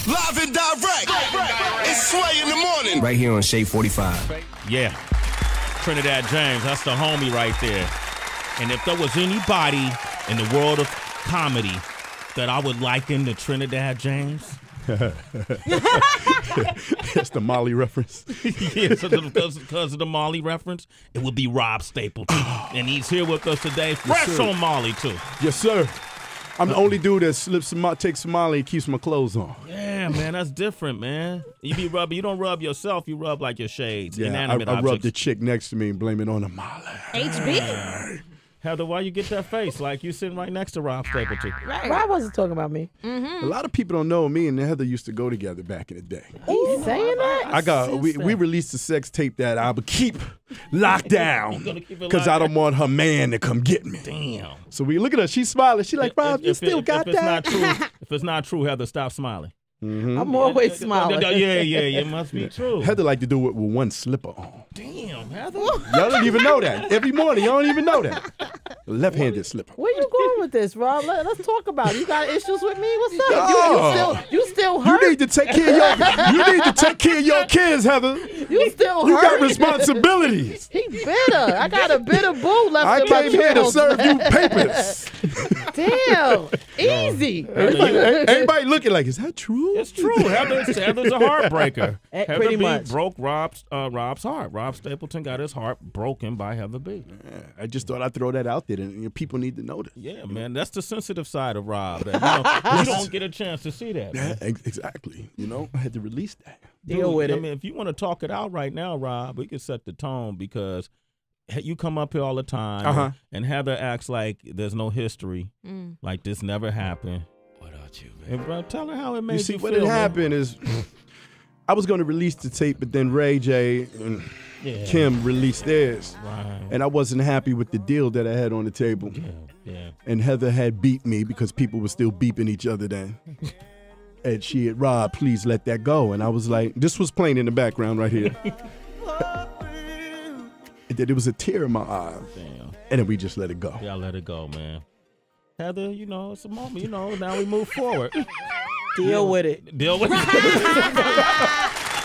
Live and direct. It's Sway in the morning. Right here on Shade 45. Yeah. Trinidad James, that's the homie right there. And if there was anybody in the world of comedy that I would liken to Trinidad James. That's the Molly reference. Yeah, so because of the Molly reference, it would be Rob Stapleton. And he's here with us today, fresh on Molly, too. Yes, sir. I'm the only dude that takes some Molly and keeps my clothes on. Yeah, man, that's different, man. You don't rub yourself, you rub like your shades. Yeah, I rub the chick next to me and blame it on the Molly. HB? Heather, why you get that face? Like you sitting right next to Rob Stapleton. Right. Rob wasn't talking about me. Mm-hmm. A lot of people don't know me and Heather used to go together back in the day. He's saying that? We released a sex tape that I would keep locked down because I don't want her man to come get me. Damn. So we look at her. She's smiling. She's like, Rob, you still got that? If it's not true, Heather, stop smiling. Mm-hmm. I'm always smiling. Yeah, it must be true. Heather like to do it with one slipper on. Damn, Heather. Y'all don't even know that. Every morning, y'all don't even know that. Left-handed slipper. Where you going with this, Rob? Let's talk about it. You got issues with me? What's up? You still hurt? You need to take care of your kids, Heather. You still hurt? You got responsibilities. He bitter. I got a bitter boo left I in my came here to serve you papers. Damn. Easy. Everybody looking like, is that true? It's true. Heather's a heartbreaker. Heather Pretty B much. broke Rob's heart. Rob Stapleton got his heart broken by Heather B. Yeah, I just thought I'd throw that out there, and people need to know this. Yeah, man, that's the sensitive side of Rob. You don't get a chance to see that. Man. Yeah, exactly. I had to release that. Deal with it. I mean, if you want to talk it out right now, Rob, we can set the tone because you come up here all the time, and Heather acts like there's no history, like this never happened. What about you, man? Bro, tell her how it made you feel. What had happened is I was going to release the tape, but then Ray J and Kim released theirs. Right. And I wasn't happy with the deal that I had on the table. Yeah. And Heather had beat me because people were still beeping each other then. And she had, Rob, please let that go. And I was like, this was playing in the background right here. And then there was a tear in my eye. Damn. And then we just let it go. Yeah, let it go, man. Heather, it's a moment. Now we move forward. Deal with it. Deal with it.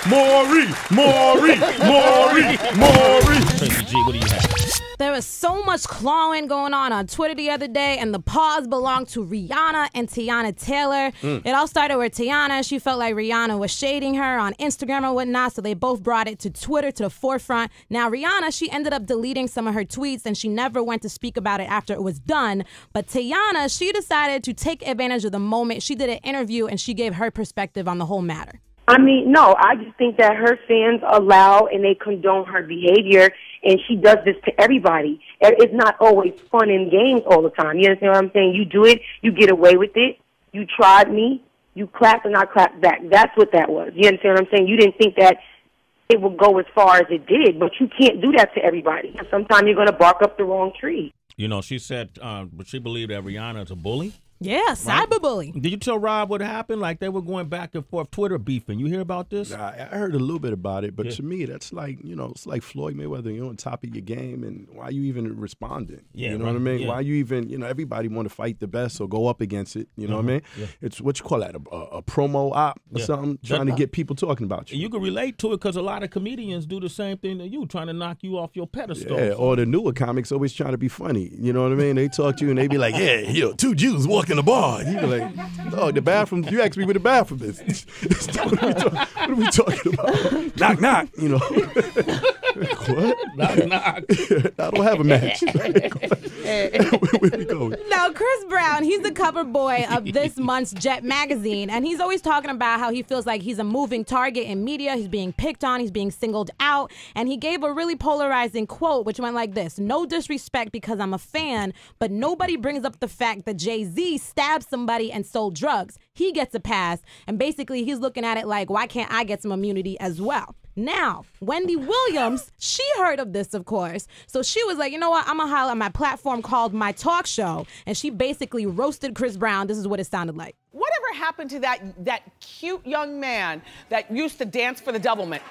Maury. Tracy G, what do you have? There was so much clawing going on Twitter the other day, and the paws belonged to Rihanna and Tiana Taylor. It all started with Tiana. She felt like Rihanna was shading her on Instagram or whatnot, so they both brought it to Twitter to the forefront. Now, Rihanna, she ended up deleting some of her tweets, and she never went to speak about it after it was done. But Tiana, she decided to take advantage of the moment. She did an interview, and she gave her perspective on the whole matter. I mean, no, I just think that her fans allow and they condone her behavior, and she does this to everybody. It's not always fun and games all the time. You understand what I'm saying? You do it, you get away with it. You tried me, you clapped and I clapped back. That's what that was. You understand what I'm saying? You didn't think that it would go as far as it did, but you can't do that to everybody. Sometimes you're going to bark up the wrong tree. She said she believed that Rihanna is a bully. Yeah, cyberbullying. Did you tell Rob what happened? Like they were going back and forth, Twitter beefing. You hear about this? I heard a little bit about it, but to me, that's like, it's like Floyd Mayweather. You're on top of your game, and why are you even responding? Yeah, you know what I mean? Yeah. Why are you even, everybody want to fight the best or go up against it. You know what I mean? Yeah. It's what you call that, a promo op or something, trying to get people talking about you. You can relate to it because a lot of comedians do the same thing to you, trying to knock you off your pedestal. Yeah, or the newer comics always trying to be funny. You know what I mean? They talk to you and they be like, yeah, two Jews walking the bar. And you be like, oh, the bathroom, you asked me where the bathroom is. What are we talking about? Knock, knock, What? Knock, knock. I don't have a match. Where we going? Now, Chris Brown, he's the cover boy of this month's Jet magazine, and he's always talking about how he feels like he's a moving target in media. He's being picked on. He's being singled out, and he gave a really polarizing quote, which went like this: "No disrespect because I'm a fan, but nobody brings up the fact that Jay-Z stabbed somebody and sold drugs. He gets a pass." And basically, he's looking at it like, why can't I get some immunity as well? Now, Wendy Williams, she heard of this, of course. So she was like, you know what? I'm going to holler on my platform called My Talk Show. And she basically roasted Chris Brown. This is what it sounded like. Whatever happened to that cute young man that used to dance for the Doublemint?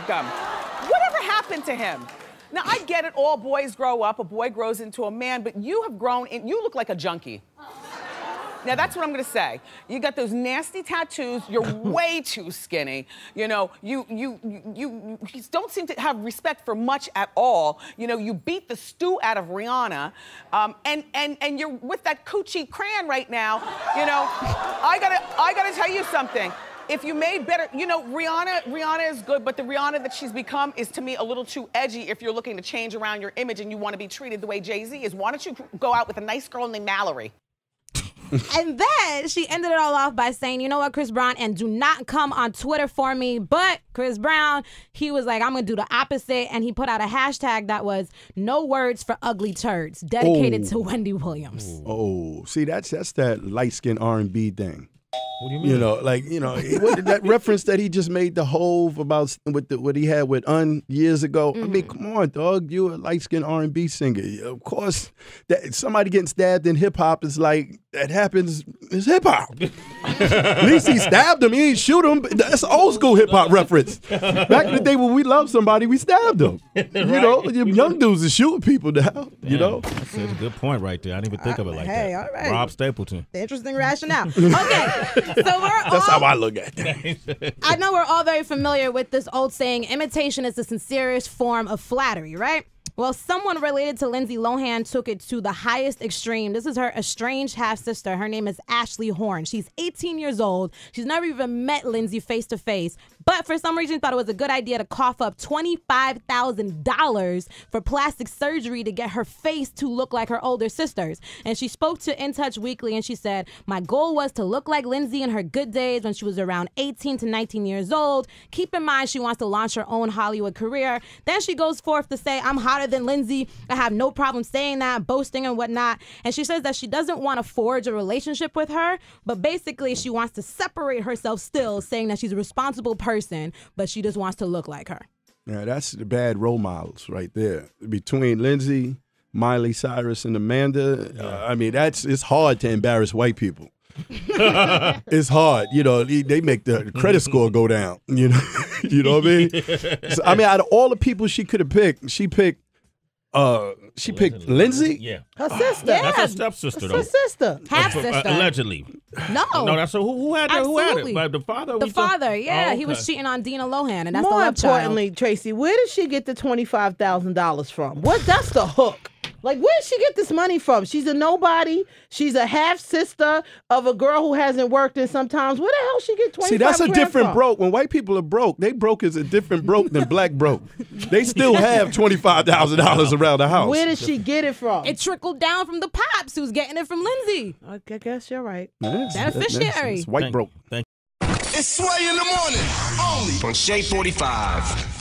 Whatever happened to him? Now, I get it. All boys grow up. A boy grows into a man. But you have grown, and you look like a junkie. Now that's what I'm gonna say. You got those nasty tattoos. You're way too skinny. You know, you don't seem to have respect for much at all. You know, you beat the stew out of Rihanna, and you're with that coochie crayon right now. You know, I gotta tell you something. If you made better, you know, Rihanna is good, but the Rihanna that she's become is, to me, a little too edgy if you're looking to change around your image and you want to be treated the way Jay-Z is. Why don't you go out with a nice girl named Mallory? And then she ended it all off by saying, you know what, Chris Brown, and do not come on Twitter for me. But Chris Brown, he was like, I'm going to do the opposite. And he put out a hashtag that was no words for ugly turds, dedicated to Wendy Williams. Oh, see, that's that light-skinned R&B thing. What do you mean? You know, like, you know, that reference that he just made to Hove about what he had with years ago. I mean, come on, dog. You're a light-skinned R&B singer. Of course, that somebody getting stabbed in hip-hop is like, that happens, it's hip-hop. At least he stabbed him. He didn't shoot him. That's an old-school hip-hop reference. Back in the day when we loved somebody, we stabbed them. You know, young dudes are shooting people now, you know. That's a good point right there. I didn't even think of it like that. All right. Rob Stapleton. Interesting rationale. Okay. So that's how I look at it. I know we're all very familiar with this old saying, imitation is the sincerest form of flattery, right? Well, someone related to Lindsay Lohan took it to the highest extreme. This is her estranged half-sister. Her name is Ashley Horn. She's 18 years old. She's never even met Lindsay face-to-face. But for some reason, thought it was a good idea to cough up $25,000 for plastic surgery to get her face to look like her older sisters. And she spoke to In Touch Weekly, and she said, my goal was to look like Lindsay in her good days when she was around 18 to 19 years old. Keep in mind, she wants to launch her own Hollywood career. Then she goes forth to say, I'm hotter than Lindsay. I have no problem saying that, boasting and whatnot. And she says that she doesn't want to forge a relationship with her, but basically she wants to separate herself still, saying that she's a responsible person, but she just wants to look like her. Yeah, that's the bad role models right there. Between Lindsay, Miley Cyrus, and Amanda, I mean, it's hard to embarrass white people. It's hard, you know. They make the credit score go down. You know, you know what I mean. So, I mean, out of all the people she could have picked, she picked Lindsay. Yeah, her sister. Yeah. That's her stepsister, though. Her sister. Half sister. Allegedly. No. No, that's who had that? Who had Absolutely. it? Like the father. The father, yeah. Oh, He was okay. cheating on Dina Lohan, and that's More the love importantly, child. Tracy, where did she get the $25,000 from? That's the hook. Like, where did she get this money from? She's a nobody. She's a half sister of a girl who hasn't worked in some times. Where the hell she get 25 See, that's a grand different from? broke. When white people are broke, they broke is a different broke than black broke. They still have $25,000 around the house. Where did she get it from? It trickled down from the pops who's getting it from Lindsay. I guess you're right. Beneficiary. It's white broke. Thank It's Sway in the morning, only on Shade 45.